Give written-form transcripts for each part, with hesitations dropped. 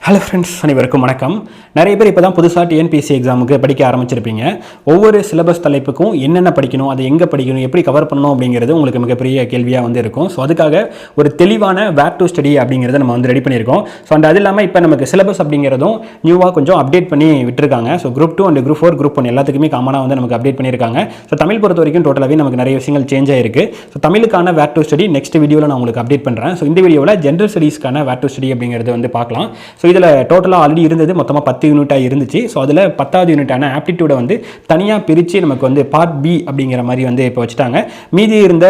Hello friends, அனைவருக்கும் வணக்கம். நிறைய பேர் இப்போ தான் புதுசாக டிஎன்பிஎஸ்சி எக்ஸாமுக்கு படிக்க ஆரம்பிச்சிருப்பீங்க. ஒவ்வொரு சிலபஸ் தலைப்புக்கும் என்னென்ன படிக்கணும், அதை எங்கே படிக்கணும், எப்படி கவர் பண்ணணும் அப்படிங்கிறது உங்களுக்கு மிகப்பெரிய கேள்வியாக இருக்கும். ஸோ அதுக்காக ஒரு தெளிவான வேர் டு ஸ்டடி அப்படிங்கிறத நம்ம ரெடி பண்ணியிருக்கோம். ஸோ அது இல்லாமல் இப்போ நமக்கு சிலபஸ் அப்படிங்கிறதும் நியூவாக கொஞ்சம் அப்டேட் பண்ணி விட்டுருக்காங்க. So group 2 and group 4 group 1 எல்லாத்துக்குமே காமனாக நமக்கு அப்டேட் பண்ணியிருக்காங்க. ஸோ தமிழ் பொறுத்த வரைக்கும் டோட்டலாகவே நமக்கு நிறைய விஷயங்கள் சேஞ்ச் ஆயிருக்கு. ஸோ தமிழுக்கான வேர் டு ஸ்டடி நெக்ஸ்ட் வீடியோவில் நான் உங்களுக்கு அப்டேட் பண்ணுறேன். ஸோ இந்த வீடியோவில் ஜென்ரல் ஸ்டடீஸ்க்கான வேர் டு ஸ்டடி அப்படிங்கிறது பார்க்கலாம். ஸோ இதில் டோட்டலாக ஆல்ரெடி இருந்தது மொத்தமாக 10 யூனிட்டாக இருந்துச்சு. ஸோ அதில் 10வது யூனிட்டான ஆப்டிடியூடை தனியாக பிரித்து நமக்கு பார்ட் பி அப்படிங்கிற மாதிரி இப்போ வச்சுட்டாங்க. மீதி இருந்த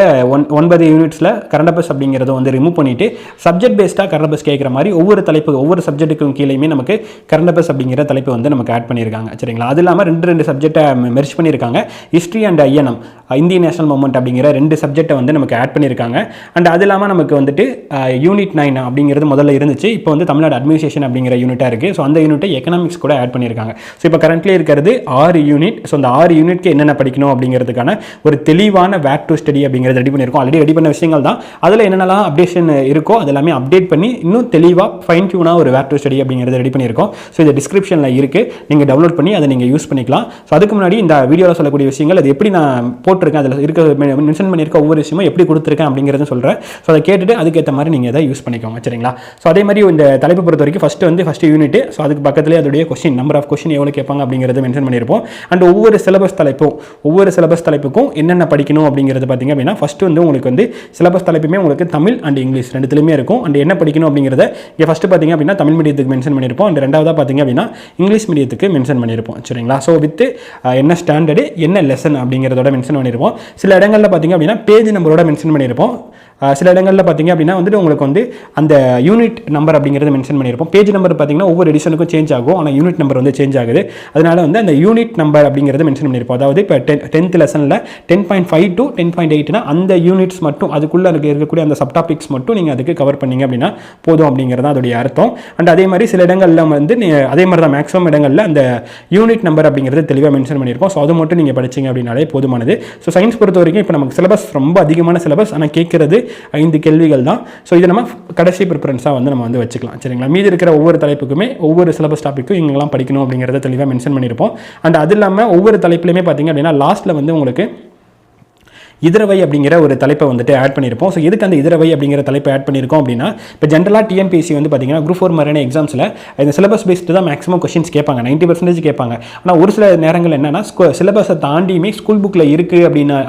9 யூனிட்ஸில் கரண்ட் அஃபேர்ஸ் அப்படிங்கிறத ரிமூவ் பண்ணிவிட்டு சப்ஜெக்ட் பேஸ்டாக கரண்ட் அஃபேர்ஸ் கேட்குற மாதிரி ஒவ்வொரு தலைப்பு ஒவ்வொரு சப்ஜெக்ட்டுக்கும் கீழேயுமே நமக்கு கரண்ட் அஃபேர்ஸ் அப்படிங்கிற தலைப்பு நமக்கு ஆட் பண்ணியிருக்காங்க. சரிங்களா? அது இல்லாமல் ரெண்டு சப்ஜெக்டை மெர்ஜ் பண்ணியிருக்காங்க. History and INM, Indian national movement அப்படிங்கிற 2 சப்ஜெக்டை நமக்கு ஆட் பண்ணியிருக்காங்க. அண்ட் அது இல்லாமல் நமக்கு யூனிட் 9 அப்படிங்கிறது முதல்ல இருந்துச்சு. இப்போ தமிழ்நாடு அட்மினிஸ்ட்ரேஷன் அப்படிங்கிற யூனிட்டாக இருக்குது. ஸோ அந்த யூனிட்டை எக்கனாமிக்ஸ் கூட ஆட் பண்ணியிருக்காங்க. ஸோ இப்போ கரண்ட்லி இருக்கிறது 6 யூனிட். ஸோ அந்த 6 யூனிட்க்கு என்னென்ன படிக்கணும் அப்படிங்கிறதுக்கான ஒரு தெளிவான வேர் டு ஸ்டடி அப்படிங்கிறது ரெடி பண்ணியிருக்கோம். ஆல்ரெடி ரெடி பண்ண விஷயங்கள் தான். அதில் என்னென்னலாம் அப்டேஷன் இருக்கோ அதெல்லாமே அப்டேட் பண்ணி இன்னும் தெளிவாக ஃபைன் டியூனாக ஒரு வேர் டு ஸ்டடி அப்படிங்கிறது ரெடி பண்ணியிருக்கோம். ஸோ இது டிஸ்கிரிப்ஷனில் இருக்குது, நீங்கள் டவுன்லோட் பண்ணி அதை நீங்கள் யூஸ் பண்ணிக்கலாம். ஸோ அதுக்கு முன்னாடி இந்த வீடியோவில் சொல்லக்கூடிய விஷயங்கள் அது எப்படி நான் போட்டிருக்கேன், அதில் இருக்க மென்ஷன் பண்ணியிருக்க ஒவ்வொரு விஷயமும் எப்படி கொடுத்துருக்கேன் அப்படிங்கிறத சொல்கிறேன். ஸோ அதை கேட்டுட்டு அதுக்கேற்ற மாதிரி நீங்கள் அதை யூஸ் பண்ணிக்கோங்க. சரிங்களா? ஸோ அதே மாதிரி இந்த தலைப்பு பொறுத்த வரைக்கும் ஃபஸ்ட் யூனிட். ஸோ அதுக்கு பக்கத்துலேயே அதோடைய கொஸ்டின் நம்பர் ஆஃப் கொஸ்டின் எவ்வளோ கேட்பாங்க அப்படிங்கிறத மென்ஷன் பண்ணியிருப்போம். அண்ட் ஒவ்வொரு சிலபஸ் தலைப்புக்கும் என்னென்ன படிக்கணும் அப்படிங்கிறது பார்த்தீங்க அப்படின்னா ஃபஸ்ட்டு உங்களுக்கு சிலபஸ் தலைப்புமே உங்களுக்கு தமிழ் அண்ட் இங்கிலீஷ் ரெண்டுத்துலையுமே இருக்கும். அண்ட் என்ன படிக்கணும் அப்படிங்கிறத இங்கே ஃபஸ்ட்டு பார்த்தீங்க அப்படின்னா தமிழ் மீடியத்துக்கு மென்ஷன் பண்ணியிருப்போம். அண்ட் ரெண்டாவதாக பார்த்தீங்க அப்படின்னா இங்கிலீஷ் மீடியத்துக்கு மென்ஷன் பண்ணியிருப்போம். சரிங்களா? ஸோ வித் என்ன ஸ்டாண்டர்டு என்ன லெசன் அப்படிங்கிறதோட மென்ஷன் பண்ணியிருப்போம். சில இடங்களில் பார்த்தீங்க அப்படின்னா பேஜ் நம்பரோட மென்ஷன் பண்ணியிருப்போம். சில இடங்களில் பார்த்தீங்க அப்படின்னா உங்களுக்கு அந்த யூனிட் நம்பர் அப்படிங்கிறது மென்ஷன் பண்ணியிருப்போம். பேஜ் நம்பர் பார்த்தீங்கன்னா ஒவ்வொரு எடிஷனுக்கும் சேஞ்ச் ஆகும். ஆனால் யூனிட் நம்பர் சேஞ்ச் ஆகுது. அதனால அந்த யூனிட் நம்பர் அப்படிங்கிறது மென்ஷன் பண்ணியிருப்போம். அதாவது இப்போ 10th லெசனில் 10.5 to 10.8னா அந்த யூனிட்ஸ் மட்டும் அதுக்குள்ளே இருக்கக்கூடிய அந்த சப் டாபிக்ஸ் மட்டும் நீங்கள் அதுக்கு கவர் பண்ணீங்க அப்படின்னா போதும் அப்படிங்கிறது அதோடைய அர்த்தம். அண்ட் அதே மாதிரி சில இடங்களில் அதே மாதிரி தான் மேக்ஸிமம் இடங்களில் அந்த யூனிட் நம்பர் அப்படிங்கிறது தெளிவாக மென்ஷன் பண்ணியிருப்போம். ஸோ அது மட்டும் நீங்கள் படிச்சிங்க அப்படின்னாலே போதுமானது. ஸோ சயின்ஸ் பொறுத்த வரைக்கும் இப்போ நமக்கு சிலபஸ் ரொம்ப அதிகமான சிலபஸ், ஆனால் கேட்குறது 5 கேள்விகள் தான். ஸோ இதை நம்ம கடைசி ப்ரிஃபரன்ஸாக நம்ம வச்சுக்கலாம். சரிங்களா? மீதி இருக்கிற ஒவ்வொரு தலைப்புக்குமே ஒவ்வொரு சிலபஸ் டாப்பிக்கும் இங்கெல்லாம் படிக்கணும் அப்படிங்கிறத தெளிவாக மென்ஷன் பண்ணியிருப்போம். அண்ட் அது இல்லாமல் ஒவ்வொரு தலைப்புலையுமே பார்த்தீங்க அப்படின்னா லாஸ்ட்டில் உங்களுக்கு இதரவை அப்படிங்கிற ஒரு தலைப்பை ஆட் பண்ணியிருப்போம். ஸோ எதுக்கு அந்த இதரவை அப்படிங்கிற தலைப்பை ஆட் பண்ணியிருக்கோம் அப்படின்னா இப்போ ஜென்ரலாக டிஎன்பிஎஸ்சி பார்த்தீங்கன்னா குரூப் 4 மாதிரியான எக்ஸாம்ஸில் இந்த சிலபஸ் பேஸ்டு தான் மேக்ஸிமம் கொஸ்டின்ஸ் கேட்பாங்க. 90% கேட்பாங்க. ஆனால் ஒரு சில நேரங்கள் என்னன்னா சிலபஸை தாண்டியுமே ஸ்கூல் புக்கில் இருக்குது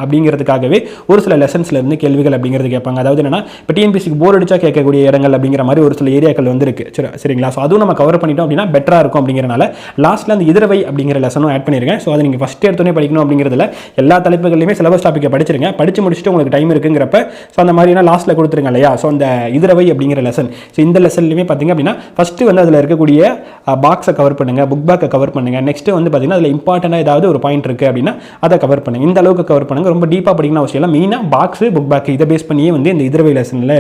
அப்படிங்கிறதுக்காகவே ஒரு சில லெசன்ஸ்லேருந்து கேள்விகள் அப்படிங்கிறது கேட்பாங்க. அதாவது என்னன்னா இப்போ டிஎன்பிஎஸ்சிக்கு போர் அடிச்சா கேட்கக்கூடிய இடங்கள் அப்படிங்கிற மாதிரி ஒரு சில ஏரியாக்கள் இருக்குது. சரிங்களா? ஸோ அதுவும் நம்ம கவர் பண்ணிட்டோம் அப்படின்னா பெட்டராக இருக்கும். அப்படிங்கிறனால லாஸ்ட்டில் அந்த இதரவை அப்படிங்கிற லெசனும் ஆட் பண்ணியிருக்கேன். ஸோ அதை நீங்கள் ஃபஸ்ட் எடுத்தோடனே படிக்கணும் அப்படிங்கிறதுல எல்லா தலைப்புகளையுமே சிலபஸ் டாப்பிக்கை படிச்சிருங்க. படிச்சு முடிச்சுட்டு உங்களுக்கு டைம் இருக்குங்கிறப்ப ஸோ அந்த மாதிரினா லாஸ்ட்டில் கொடுத்துருங்க இல்லையா? ஸோ அந்த இதரவை அப்படிங்கிற லெசன். ஸோ இந்த லெசன்லையுமே பார்த்தீங்க அப்படின்னா ஃபஸ்ட்டு அதில் இருக்கக்கூடிய பாக்ஸை கவர் பண்ணுங்கள், புக் பேக்கை கவர் பண்ணுங்கள். நெக்ஸ்ட்டு பார்த்தீங்கன்னா அதில் இம்பார்ட்டண்டாக ஏதாவது ஒரு பாயிண்ட் இருக்குது அப்படின்னா அதை கவர் பண்ணுங்கள். இந்த அளவுக்கு கவர் பண்ணுங்கள். ரொம்ப டீப்பாக படிக்கணும் அவசியம் இல்லை. மெயினாக பாக்ஸு புக் பேக் இதை பேஸ் பண்ணியே இந்த இதரவை லெசனில்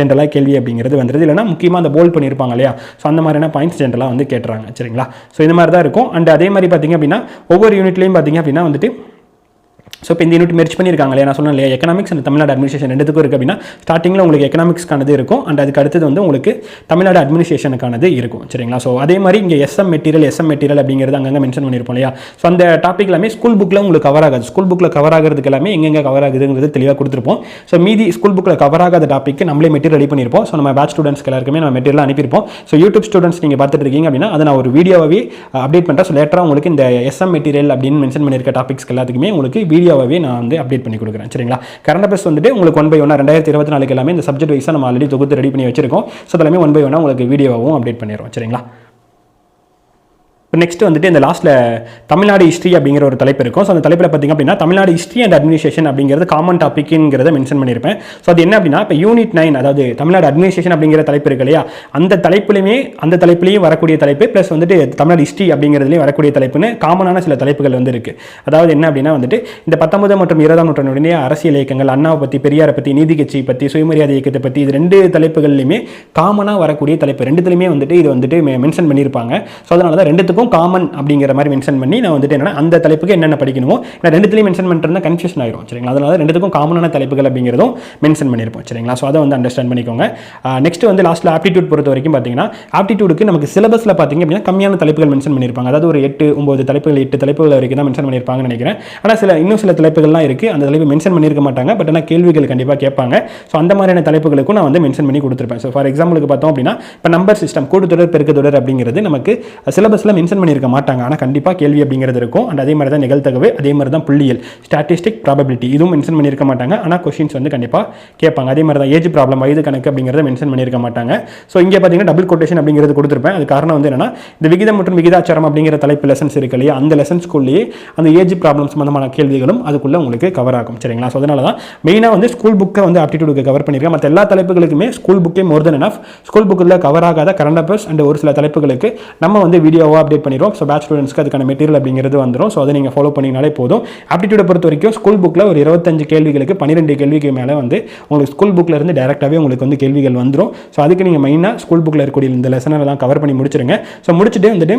ஜென்ரலாக கேள்வி அப்படிங்கிறது வந்துடுது. இல்லைனா முக்கியமாக அந்த போல்ட் பண்ணியிருப்பாங்க இல்லையா? ஸோ அந்த மாதிரியான பாயிண்ட்ஸ் ஜென்ரலாக கேட்டுறாங்க. சரிங்களா? ஸோ இந்த மாதிரி தான் இருக்கும். அண்ட் அதே மாதிரி பார்த்தீங்க அப்படின்னா ஒவ்வொரு யூனிட்லையும் பார்த்தீங்க அப்படின்னா ஸோ இப்போ இந்த யூனிட் மெர்ஜ் பண்ணியிருக்காங்க இல்லையா? நான் சொன்னேன் இல்லையா? எக்கனாமிக்ஸ் அண்ட் தமிழ்நாடு அட்மினிஸ்ட்ரேஷன் ரெண்டுத்துக்கும் இருக்குது அப்படின்னா ஸ்டார்டிங்கில் உங்களுக்கு எக்கனாமிக்ஸ்க்கானது இருக்கும். அண்ட் அதுக்கு அடுத்தது உங்களுக்கு தமிழ்நாடு அட்மினிஸ்ட்ரேஷனுக்கானது இருக்கும். சரிங்களா? ஸோ அதே மாதிரி இங்கே எஸ்எம் மெட்டீரியல் அப்படிங்கிறது அங்கங்கே மென்ஷன் பண்ணியிருப்போம் இல்லையா? ஸோ அந்த டாபிக் எல்லாமே ஸ்கூல் புக்கில் உங்களுக்கு கவர் ஆகாது. ஸ்கூல் புக்கில் கவர் ஆகிறதுக்கு எல்லாமே எங்கெங்கே கவர் ஆகுதுங்கிறது தெளிவாக கொடுத்துருப்போம். ஸோ மீதி ஸ்கூல் புக்கில் கவர் ஆகாத டாப்பிக்கு நம்மளே மெட்டீரியல் ரெடி பண்ணியிருப்போம். ஸோ நம்ம பேட்ச் ஸ்டூடெண்ட்ஸ்க்கு எல்லாருக்குமே நம்ம மெட்டீரியல் அனுப்பியிருப்போம். ஸோ யூடியூப் ஸ்டூடெண்ட்ஸ் நீங்கள் பார்த்துட்டு இருக்கீங்க அப்படின்னா அதை நான் ஒரு வீடியோவே அப்டேட் பண்ணுறேன். ஸோ லேட்டராக உங்களுக்கு இந்த எஸ்எம் மெட்டீரியல் அப்படின்னு மென்ஷன் பண்ணியிருக்க டாபிக்ஸ்க்கு எல்லாத்துக்குமே உங்களுக்கு வீடியோவே நான் அப்டேட் பண்ணி கொடுக்குறேன். சரிங்களா? கரண்ட் அஃபேர்ஸ் உங்களுக்கு 1 by 1 2024 எல்லாமே இந்த சப்ஜெக்ட் வைஸாக நம்ம ஆல்ரெடி தொகுத்து ரெடி பண்ணி வச்சிருக்கோம். ஸோ எல்லாமே 1 by 1 உங்களுக்கு வீடியோவும் அப்டேட் பண்ணிடுறோம். சரிங்களா? இப்போ நெக்ஸ்ட் இந்த லாஸ்ட்டில் தமிழ்நாடு ஹிஸ்ட்ரி அப்படிங்கிற ஒரு தலைப்பு இருக்கும். ஸோ அந்த தலைப்பில் பார்த்திங்க அப்படின்னா தமிழ்நாடு ஹிஸ்ட்ரி அண்ட் அட்மினிஸ்ட்ரேஷன் அப்படிங்கிறது காமன் டாப்பிக்ங்கிறத மென்ஷன் பண்ணியிருப்பேன். ஸோ அது என்ன அப்படின்னா இப்போ யூனிட் 9 அதாவது தமிழ்நாடு அட்மினிஸ்ட்ரேஷன் அப்படிங்கிற தலைப்பு இருக்கு இல்லையா? அந்த தலைப்புலையும் வரக்கூடிய தலைப்பு ப்ளஸ் தமிழ்நாடு ஹிஸ்ட்ரி அப்படிங்கிறதுலையும் வரக்கூடிய தலைப்புன்னு காமனான சில தலைப்புகள் இருக்குது. அதாவது என்ன அப்படின்னா இந்த 19 மற்றும் 20ஆம் நூற்றாண்டுடைய அரசியல் இயக்கங்கள், அண்ணாவை பற்றி, பெரியாரை பற்றி, நீதி கட்சி பற்றி, சுயமரியாதை இயக்கத்தை பற்றி, இது 2 தலைப்புகள்லையுமே காமனாக வரக்கூடிய தலைப்பு. ரெண்டுத்துலையுமே இது மென்ஷன் பண்ணியிருப்பாங்க. ஸோ அதனால தான் ரெண்டுத்துக்கும் ரெண்டுத்துக்கும் காமன் அப்படிங்கிற மாதிரி மென்ஷன் பண்ணி நான் வந்துட்டு என்னன்னா அந்த தலைப்புக்கு என்னென்ன படிக்கணுமோ நான் ரெண்டுத்துலையும் மென்ஷன் பண்ணிட்டு கன்ஃபியூஷன் ஆயிரும் சரிங்களா. அதனால ரெண்டுத்துக்கும் காமனான தலைப்புகள் அப்படிங்கிறதும் மென்ஷன் பண்ணியிருப்போம் சரிங்களா. ஸோ அதை வந்து அண்டர்ஸ்டாண்ட் பண்ணிக்கோங்க. நெக்ஸ்ட் வந்து லாஸ்ட்டில் ஆப்டிடியூட் பொறுத்த வரைக்கும் பார்த்தீங்கன்னா ஆப்டிடியூடுக்கு நமக்கு சிலபஸில் பார்த்தீங்க அப்படின்னா கம்மியான தலைப்புகள் மென்ஷன் பண்ணியிருப்பாங்க. அதாவது ஒரு 8-9 தலைப்புகள் 8 தலைப்புகள் வரைக்கும் தான் மென்ஷன் பண்ணியிருப்பாங்கன்னு நினைக்கிறேன். ஆனால் இன்னும் சில தலைப்புகள்லாம் இருக்குது, அந்த தலைப்பு மென்ஷன் பண்ணியிருக்க மாட்டாங்க. பட் ஆனால் கேள்விகள் கண்டிப்பாக கேட்பாங்க. ஸோ அந்த மாதிரியான தலைப்புகளுக்கும் நான் வந்து மென்ஷன் பண்ணி கொடுத்துருப்பேன். ஸோ ஃபார் எக்ஸாம்பிளுக்கு பார்த்தோம் அப்படின்னா இப்போ நம்பர் சிஸ்டம் கூட்டுத்தொடர் பெருக்குத்தொடர் அப்படிங்கிறது நமக்கு சிலபஸில் மென்ஷன் பண்ணியிருக்க மாட்டாங்க. ஆனால் கண்டிப்பாக கேள்வி அப்படிங்கிறது இருக்கும். அண்ட் அதே மாதிரி தான் நிகழ்தகவு, அதே மாதிரி தான் புள்ளியல், ஸ்டாட்டிஸ்டிக், ப்ராபபிலிட்டி இதுவும் மென்ஷன் பண்ணியிருக்க மாட்டாங்க. ஆனால் கொஸ்டின்ஸ் வந்து கண்டிப்பாக கேட்பாங்க. அதே மாதிரி தான் ஏஜ் ப்ராப்ளம், வயது கணக்கு அப்படிங்கிறத மென்ஷன் பண்ணியிருக்க மாட்டாங்க. ஸோ இங்கே பார்த்தீங்கன்னா டபுள் கொட்டேஷன் அப்படிங்கிறது கொடுத்துருப்பேன். அது காரணம் வந்து என்னன்னா இந்த விகிதம் மற்றும் விகிதாச்சாரம் அப்படிங்கிற தலைப்பு லெசன்ஸ் இருக்கு இல்லையா, அந்த லெசன்ஸ்குள்ளேயே அந்த ஏஜ் ப்ராப்ளம் சம்பந்தமான கேள்விகளும் அதுக்குள்ள உங்களுக்கு கவர் ஆகும் சரிங்களா. ஸோ அதனால தான் மெயினாக வந்து ஸ்கூல் புக்கை வந்து ஆப்டிடியூடுக்கு கவர் பண்ணியிருக்கேன். மற்ற எல்லா தலைப்புகளுக்குமே ஸ்கூல் புக்கே மோர் தென் எனஃப். ஸ்கூல் புக்கில் கவர் ஆகாத கரண்ட் அஃபேர்ஸ் அண்ட் ஒரு சில தலைப்புகளுக்கு நம்ம வந்து வீடியோவாக அப்டேட் பண்ணிடுவோம். ஸோ பேட்ச் ஸ்டூடெண்ட்ஸ்க்கு அதுக்கான மெட்டீரியல் அப்படிங்கிறது வந்துடும். ஸோ அதை நீங்கள் ஃபாலோ பண்ணினாலே போதும். ஆப்டிடியூடை பொறுத்த வரைக்கும் ஸ்கூல் புக்கில் ஒரு 25 கேள்விகளுக்கு 12 கேள்விக்கு மேலே வந்து உங்களுக்கு ஸ்கூல் புக்கில் இருந்து டேரெக்டாகவே உங்களுக்கு வந்து கேள்விகள் வந்துடும். ஸோ அதுக்கு நீங்கள் மெயினாக ஸ்கூல் புக்கில் இருக்கக்கூடிய இந்த லெசனெல்லாம் கவர் பண்ணி முடிச்சிருங்க. ஸோ முடிச்சுட்டு வந்துட்டு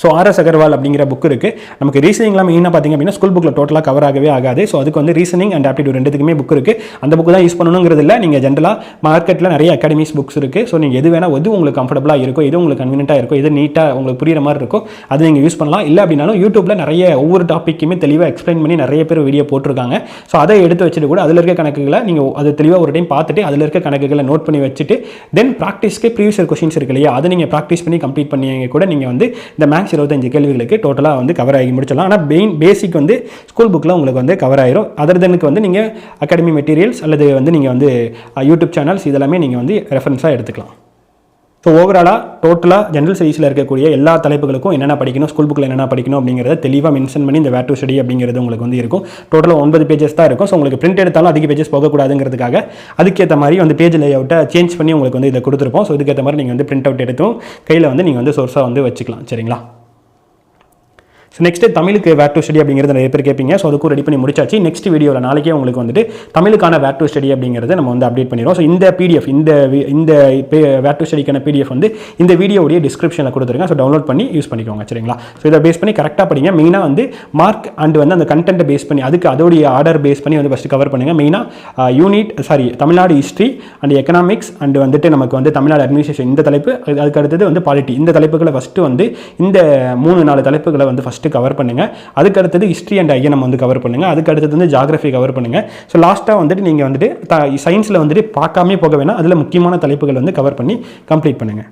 ஸோ ஆர்எஸ் அகர்வால் அப்படிங்கிற புக் இருக்குது. நமக்கு ரீசனிங்லாம் மெயினாக பார்த்திங்க அப்படின்னா ஸ்கூல் புக்கில் டோட்டலாக கவர் ஆகவே ஆகாது. ஸோ அதுக்கு வந்து ரீசனிங் அண்ட் ஆப்டிடியூட் ரெண்டுத்துக்குமே புக் இருக்குது. அந்த புக்கு தான் யூஸ் பண்ணணுங்கிறது இல்லை. நீங்கள் ஜென்ரலாக மார்க்கெட்டில் நிறைய அகாடமிஸ் புக்ஸ் இருக்குது. ஸோ நீங்கள் எது வேணால் எது உங்களுக்கு கம்ஃபர்டபுளாக இருக்கோ, எது உங்களுக்கு கன்வீனியன்ட்டாக இருக்கோ, எது நீட்டாக உங்களுக்கு புரியுற மாதிரி இருக்கோ அது நீங்கள் யூஸ் பண்ணலாம். இல்லை அப்படின்னாலும் யூடியூப்பில் நிறைய ஒவ்வொரு டாப்பிக்குமே தெளிவாக எக்ஸ்பிளைன் பண்ணி நிறைய பேர் வீடியோ போட்டிருக்காங்க. ஸோ அதை எடுத்து வச்சுட்டு கூட அதில் இருக்க கணக்குகளை நீங்கள் அது தெளிவாக ஒரு டைம் பார்த்துட்டு அதில் இருக்க கணக்குகளை நோட் பண்ணி வச்சுட்டு தென் ப்ராக்டிஸ்க்கு ப்ரீவியஸ் இயர் கொஸ்டின்ஸ் இருக்கு இல்லையா, அதை நீங்கள் ப்ராக்டிஸ் பண்ணி கம்ப்ளீட் பண்ணி கூட நீங்கள் வந்து இந்த மேக்ஸ் 25 கேள்விகளுக்கு டோட்டலாக வந்து கவர் ஆகி முடிச்சிடலாம். ஆனால் பேசிக் வந்து ஸ்கூல் புக்கில் உங்களுக்கு வந்து கவர் ஆயிரும். அதர் தெனுக்கு வந்து நீங்கள் அகாடமி மெட்டீரியல்ஸ் அல்லது வந்து நீங்கள் வந்து யூடியூப் சேனல்ஸ் இதெல்லாமே நீங்கள் வந்து ரெஃபரன்ஸாக எடுத்துக்கலாம். ஸோ ஓவராலாக டோட்டலாக ஜென்ரல் ஸ்டடீஸில் இருக்கக்கூடிய எல்லா தலைப்புகளுக்கும் என்னென்ன படிக்கணும், ஸ்கூல் புக்கில் என்னென்ன படிக்கணும் அப்படிங்கிறத தெளிவாக மென்ஷன் பண்ணி இந்த வேர் டு ஸ்டடி அப்படிங்கிறது உங்களுக்கு வந்து இருக்கும். டோட்டலாக 9 பேஜஸ் தான் இருக்கும். ஸோ உங்களுக்கு பிரிண்ட் எடுத்தாலும் அதிக பேஜஸ் போகக்கூடாதுங்கிறதுக்காக அதுக்கேற்ற மாதிரி வந்து பேஜ் லேஅவுட்டை சேஞ்ச் பண்ணி உங்களுக்கு வந்து இதை கொடுத்துருப்போம். ஸோ இதுக்கேற்ற மாதிரி நீங்கள் வந்து பிரிண்ட் அவுட் எடுத்தும் கையில் வந்து நீங்கள் வந்து சோர்ஸாக வந்து வச்சுக்கலாம் சரிங்களா. ஸோ நெக்ஸ்ட்டு தமிழுக்கு வேர் டு ஸ்டடி அப்படிங்கிறது நிறைய பேர் கேட்பீங்க. ஸோ அதுக்கும் ரெடி பண்ணி முடிச்சாச்சு. நெக்ஸ்ட் வீடியோவில் நாளைக்கே உங்களுக்கு வந்துட்டு தமிழுக்கான வேர் டு ஸ்டடி அப்படிங்கிறத நம்ம வந்து அப்டேட் பண்ணிடுவோம். ஸோ இந்த பிடிஎஃப் இந்த வேர் டு ஸ்டடிக்கான பிடிஎஃப் வந்து இந்த வீடியோடைய டிஸ்கிரிப்ஷனில் கொடுத்துருங்க. ஸோ டவுன்லோட் பண்ணி யூஸ் பண்ணிக்கோங்க சரிங்களா. ஸோ இதை பேஸ் பண்ணி கரெக்டாக படிங்க. மெயினாக வந்து மார்க் அண்ட் வந்து அந்த கண்டென்ட்டை பேஸ் பண்ணி அதுக்கு அதோடைய ஆர்டர் பேஸ் பண்ணி வந்து ஃபஸ்ட்டு கவர் பண்ணுங்கள். மெயினாக Tamil Nadu history and economics and வந்துட்டு நமக்கு வந்து தமிழ்நாடு அட்மினிஸ்ட்ரேஷன் இந்த தலைப்பு, அதுக்கு அடுத்தது வந்து பாலிட்டி இந்த தலைப்புகளை ஃபஸ்ட்டு வந்து இந்த 3-4 தலைப்புகளை வந்து ஃபஸ்ட்டு கவர் பண்ணுங்க. அதுக்கு அடுத்தது ஹிஸ்ட்ரி அண்ட் ஐஎன்எம் வந்து கவர் பண்ணுங்க. அதுக்கு அடுத்தது வந்து ஜியோகிராஃபி கவர் பண்ணுங்க. ஸோ லாஸ்ட்டாக வந்துட்டு நீங்கள் வந்துட்டு சயின்ஸில் வந்துட்டு பார்க்காமே போக வேணாம், அதில் முக்கியமான தலைப்புகள் வந்து கவர் பண்ணி கம்ப்ளீட் பண்ணுங்க.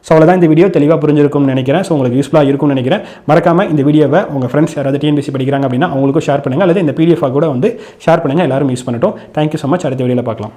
ஸோ அவ்வளோதான், இந்த வீடியோ தெளிவாக புரிஞ்சிருக்கும்னு நினைக்கிறேன். ஸோ உங்களுக்கு யூஸ்ஃபுல்லாக இருக்கும்னு நினைக்கிறேன். மறக்காமல் இந்த வீடியோவை உங்கள் ஃப்ரெண்ட்ஸ் யாராவது டிஎன்பிஎஸ்சி படிக்கிறாங்க அப்படின்னா அவங்களுக்கும் ஷேர் பண்ணுங்கள், அல்லது இந்த பிடிஎஃப் கூட வந்து ஷேர் பண்ணுங்கள், எல்லாரும் யூஸ் பண்ணட்டும். Thank you so much. அடுத்த வீடியோவில் பார்க்கலாம்.